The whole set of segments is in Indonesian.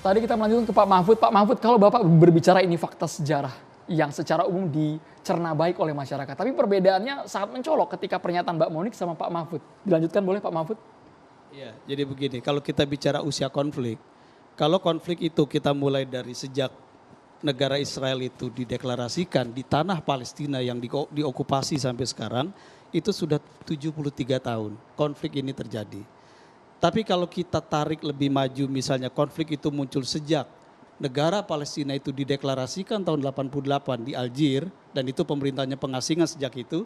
Tadi kita melanjutkan ke Pak Mahfud. Pak Mahfud, kalau Bapak berbicara ini fakta sejarah yang secara umum dicerna baik oleh masyarakat. Tapi perbedaannya sangat mencolok ketika pernyataan Mbak Monik sama Pak Mahfud. Dilanjutkan boleh Pak Mahfud? Iya, jadi begini, kalau kita bicara usia konflik, kalau konflik itu kita mulai dari sejak negara Israel itu dideklarasikan di tanah Palestina yang diokupasi sampai sekarang, itu sudah 73 tahun konflik ini terjadi. Tapi kalau kita tarik lebih maju, misalnya konflik itu muncul sejak negara Palestina itu dideklarasikan tahun 88 di Algier, dan itu pemerintahnya pengasingan sejak itu,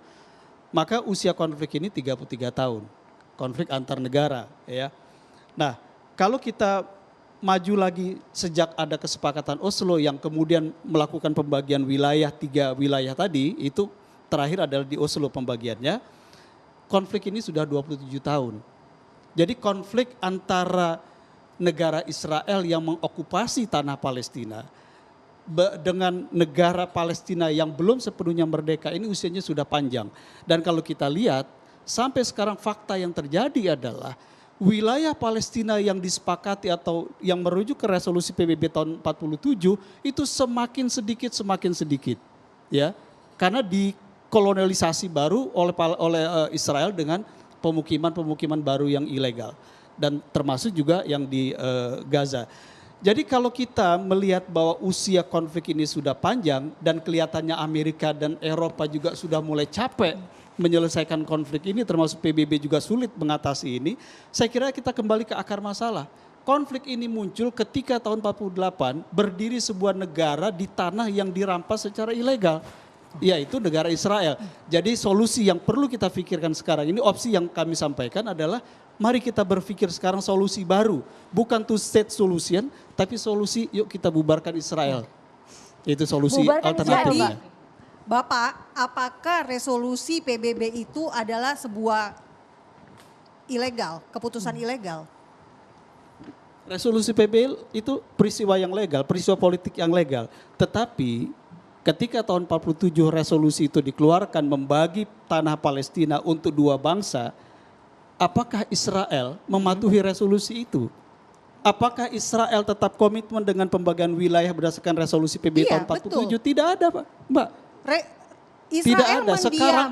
maka usia konflik ini 33 tahun. Konflik antar negara, ya. Nah, kalau kita maju lagi sejak ada kesepakatan Oslo yang kemudian melakukan pembagian wilayah, 3 wilayah tadi, itu terakhir adalah di Oslo pembagiannya, konflik ini sudah 27 tahun. Jadi konflik antara negara Israel yang mengokupasi tanah Palestina dengan negara Palestina yang belum sepenuhnya merdeka ini usianya sudah panjang. Dan kalau kita lihat sampai sekarang fakta yang terjadi adalah wilayah Palestina yang disepakati atau yang merujuk ke resolusi PBB tahun 47 itu semakin sedikit ya, karena dikolonialisasi baru oleh Israel dengan pemukiman baru yang ilegal, dan termasuk juga yang di Gaza. Jadi kalau kita melihat bahwa usia konflik ini sudah panjang dan kelihatannya Amerika dan Eropa juga sudah mulai capek menyelesaikan konflik ini, termasuk PBB juga sulit mengatasi ini, saya kira kita kembali ke akar masalah. Konflik ini muncul ketika tahun 48 berdiri sebuah negara di tanah yang dirampas secara ilegal, yaitu negara Israel. Jadi solusi yang perlu kita pikirkan sekarang ini, opsi yang kami sampaikan adalah mari kita berpikir sekarang solusi baru. Bukan two state solution, tapi solusi yuk kita bubarkan Israel. Itu solusi alternatifnya. Bapak, apakah resolusi PBB itu adalah sebuah ilegal, keputusan ilegal? Resolusi PBB itu peristiwa yang legal, peristiwa politik yang legal. Tetapi ketika tahun 47 resolusi itu dikeluarkan membagi tanah Palestina untuk 2 bangsa, apakah Israel mematuhi resolusi itu? Apakah Israel tetap komitmen dengan pembagian wilayah berdasarkan resolusi PBB tahun 47? Betul. Tidak ada, Pak, Mbak. Israel tidak ada. mendiami. Sekarang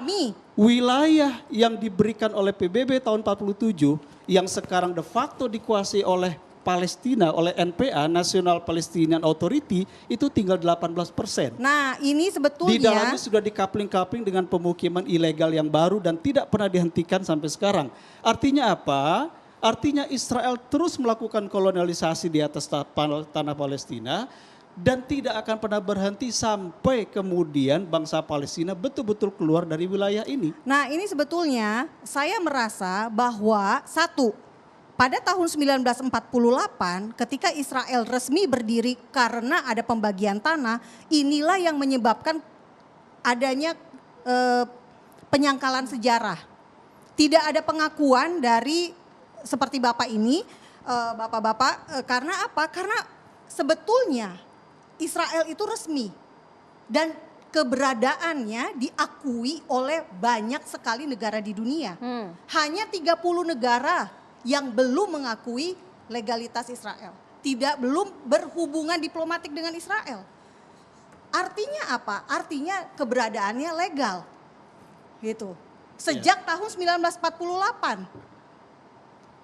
wilayah yang diberikan oleh PBB tahun 47 yang sekarang de facto dikuasai oleh Palestina, oleh NPA, National Palestinian Authority, itu tinggal 18%. Nah, ini sebetulnya di dalamnya sudah dikapling-kapling dengan pemukiman ilegal yang baru dan tidak pernah dihentikan sampai sekarang. Artinya apa? Artinya Israel terus melakukan kolonialisasi di atas tanah Palestina dan tidak akan pernah berhenti sampai kemudian bangsa Palestina betul-betul keluar dari wilayah ini. Nah, ini sebetulnya saya merasa bahwa pada tahun 1948 ketika Israel resmi berdiri karena ada pembagian tanah, inilah yang menyebabkan adanya penyangkalan sejarah. Tidak ada pengakuan dari seperti Bapak ini, Bapak-bapak, karena apa? Karena sebetulnya Israel itu resmi dan keberadaannya diakui oleh banyak sekali negara di dunia. Hanya 30 negara yang belum mengakui legalitas Israel. Belum berhubungan diplomatik dengan Israel. Artinya apa? Artinya keberadaannya legal. Gitu. Sejak tahun 1948.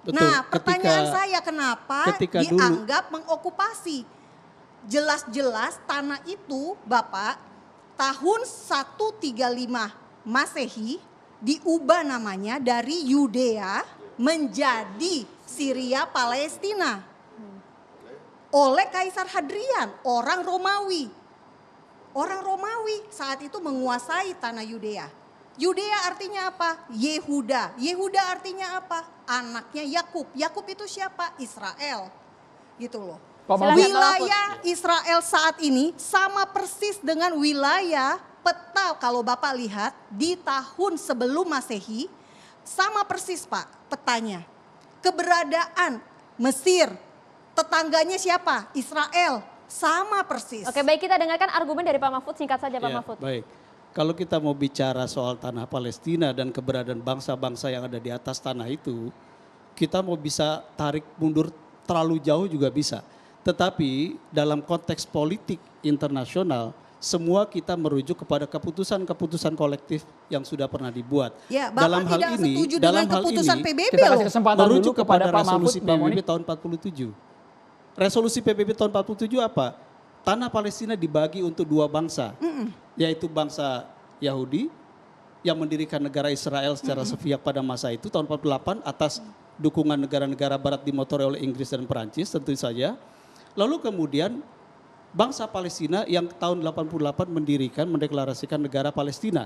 Betul. Nah, pertanyaan saya kenapa dianggap mengokupasi? Jelas-jelas tanah itu, Bapak, tahun 135 Masehi diubah namanya dari Yudea menjadi Syria Palestina oleh Kaisar Hadrian, orang Romawi. Orang Romawi saat itu menguasai tanah Yudea. Yudea artinya apa? Yehuda. Yehuda artinya apa? Anaknya Yakub. Yakub itu siapa? Israel. Gitu loh. Wilayah Israel saat ini sama persis dengan wilayah peta kalau Bapak lihat di tahun sebelum Masehi, sama persis Pak petanya. Keberadaan Mesir, tetangganya siapa? Israel, sama persis. Oke, baik, kita dengarkan argumen dari Pak Mahfud, singkat saja Pak Mahfud. Baik, kalau kita mau bicara soal tanah Palestina dan keberadaan bangsa-bangsa yang ada di atas tanah itu, kita mau bisa tarik mundur terlalu jauh juga bisa. Tetapi dalam konteks politik internasional, semua kita merujuk kepada keputusan-keputusan kolektif yang sudah pernah dibuat. Ya, Bapak tidak setuju dengan keputusan PBB kita loh. kasih kesempatan dulu merujuk kepada Pak Mahfud, resolusi Mbak PBB Monik. tahun 47. Resolusi PBB tahun 47 apa? Tanah Palestina dibagi untuk dua bangsa, yaitu bangsa Yahudi yang mendirikan negara Israel secara sepihak pada masa itu tahun 48 atas dukungan negara-negara barat dimotori oleh Inggris dan Perancis tentu saja. Lalu kemudian bangsa Palestina yang tahun 88 mendeklarasikan negara Palestina.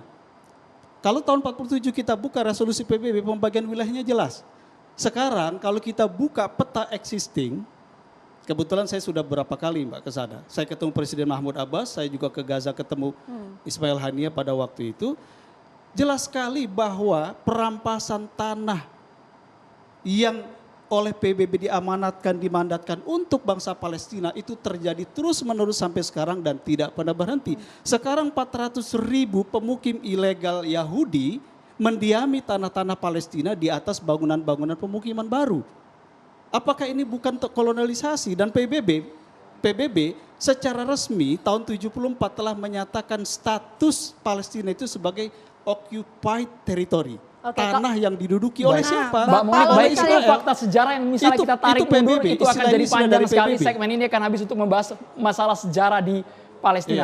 Kalau tahun 47 kita buka resolusi PBB, pembagian wilayahnya jelas. Sekarang kalau kita buka peta existing, kebetulan saya sudah berapa kali Mbak ke sana. Saya ketemu Presiden Mahmud Abbas, saya juga ke Gaza ketemu Ismail Haniyeh pada waktu itu. Jelas sekali bahwa perampasan tanah yang oleh PBB dimandatkan untuk bangsa Palestina itu terjadi terus-menerus sampai sekarang dan tidak pernah berhenti. Sekarang 400.000 pemukim ilegal Yahudi mendiami tanah-tanah Palestina di atas bangunan-bangunan pemukiman baru. Apakah ini bukan kolonialisasi? Dan PBB secara resmi tahun 74 telah menyatakan status Palestina itu sebagai occupied territory. Oke, Tanah yang diduduki oleh siapa? Mbak Monik, Kalau baik itu misalnya- fakta sejarah yang misalnya Itu- kita tarik itu PBB, mundur, itu akan istilah jadi ini sudah panjang dari sekali PBB. segmen ini akan habis untuk membahas masalah sejarah di Palestina.